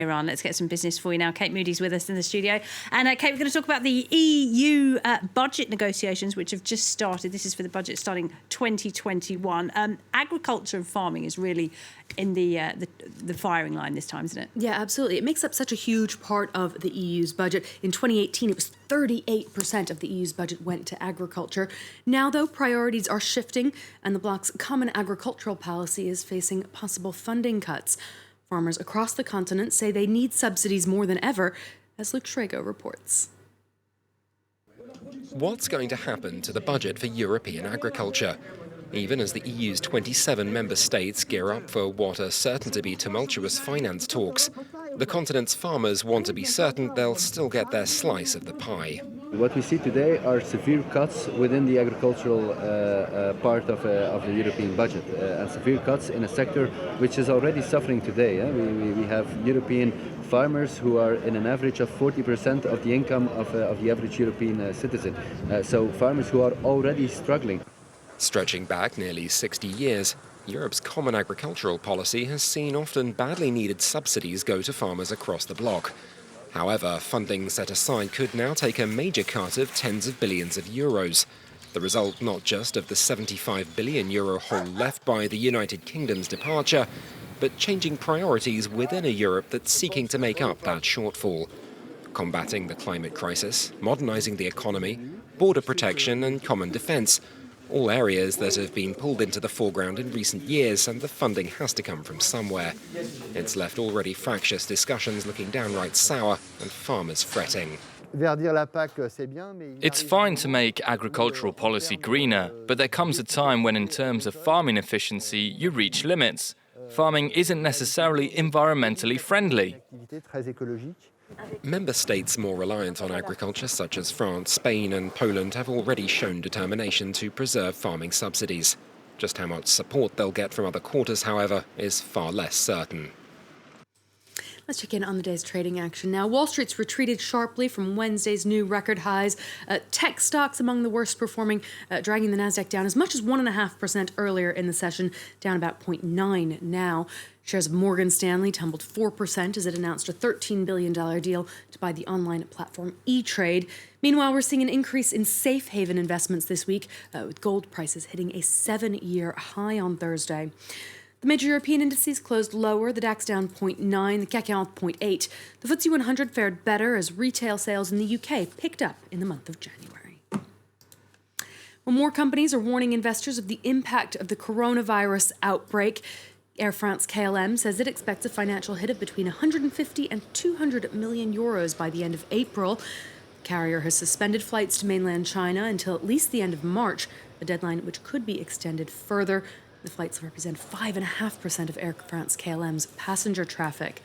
Iran. Let's get some business for you now. Kate Moody's with us in the studio. And Kate, we're going to talk about the EU budget negotiations, which have just started. This is for the budget starting 2021. Agriculture and farming is really in the firing line this time, isn't it? Yeah, absolutely. It makes up such a huge part of the EU's budget. In 2018, it was 38% of the EU's budget went to agriculture. Now, though, priorities are shifting, and the bloc's common agricultural policy is facing possible funding cuts. Farmers across the continent say they need subsidies more than ever, as Luke Schrago reports. What's going to happen to the budget for European agriculture? Even as the EU's 27 member states gear up for what are certain to be tumultuous finance talks, the continent's farmers want to be certain they'll still get their slice of the pie. What we see today are severe cuts within the agricultural part of the European budget, and severe cuts in a sector which is already suffering today. We have European farmers who are in an average of 40% of the income of the average European citizen. So farmers who are already struggling. Stretching back nearly 60 years, Europe's common agricultural policy has seen often badly needed subsidies go to farmers across the bloc. However, funding set aside could now take a major cut of tens of billions of euros. The result not just of the €75 billion hole left by the United Kingdom's departure, but changing priorities within a Europe that's seeking to make up that shortfall. Combating the climate crisis, modernising the economy, border protection and common defence, all areas that have been pulled into the foreground in recent years, and the funding has to come from somewhere. It's left already fractious discussions looking downright sour and farmers fretting. It's fine to make agricultural policy greener, but there comes a time when in terms of farming efficiency you reach limits. Farming isn't necessarily environmentally friendly. Member states more reliant on agriculture, such as France, Spain and Poland, have already shown determination to preserve farming subsidies. Just how much support they'll get from other quarters, however, is far less certain. Let's check in on the day's trading action now. Wall Street's retreated sharply from Wednesday's new record highs. Tech stocks among the worst performing, dragging the Nasdaq down as much as 1.5% earlier in the session, down about 0.9 now. Shares of Morgan Stanley tumbled 4% as it announced a $13 billion deal to buy the online platform E-Trade. Meanwhile, we're seeing an increase in safe haven investments this week, with gold prices hitting a 7-year high on Thursday. The major European indices closed lower, the DAX down 0.9, the CAC 0.8. The FTSE 100 fared better as retail sales in the UK picked up in the month of January. Well, more companies are warning investors of the impact of the coronavirus outbreak. Air France KLM says it expects a financial hit of between 150 and 200 million euros by the end of April. The carrier has suspended flights to mainland China until at least the end of March, a deadline which could be extended further. The flights represent 5.5% of Air France KLM's passenger traffic.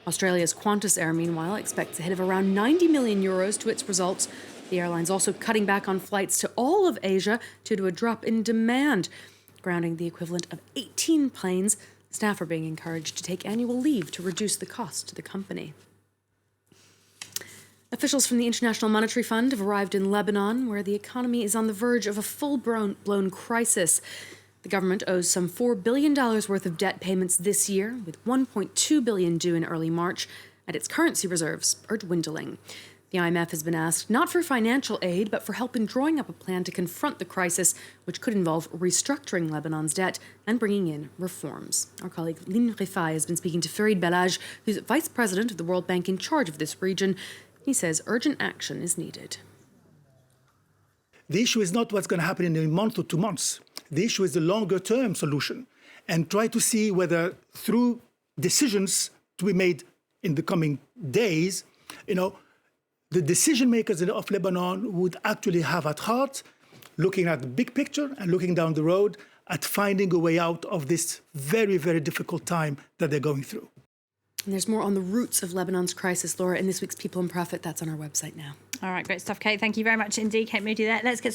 Australia's Qantas Air, meanwhile, expects a hit of around 90 million euros to its results. The airline's also cutting back on flights to all of Asia due to a drop in demand, grounding the equivalent of 18 planes. Staff are being encouraged to take annual leave to reduce the cost to the company. Officials from the International Monetary Fund have arrived in Lebanon, where the economy is on the verge of a full-blown crisis. The government owes some $4 billion worth of debt payments this year, with $1.2 billion due in early March, and its currency reserves are dwindling. The IMF has been asked not for financial aid, but for help in drawing up a plan to confront the crisis, which could involve restructuring Lebanon's debt and bringing in reforms. Our colleague Lynn Rifai has been speaking to Farid Belaj, who's vice president of the World Bank in charge of this region. He says urgent action is needed. The issue is not what's going to happen in a month or 2 months. The issue is the longer-term solution, and try to see whether through decisions to be made in the coming days, the decision makers of Lebanon would actually have at heart looking at the big picture and looking down the road at finding a way out of this very, very difficult time that they're going through. And there's more on the roots of Lebanon's crisis, Laura, in this week's People and Profit. That's on our website now. All right, great stuff, Kate. Thank you very much indeed, Kate Moody there. Let's get some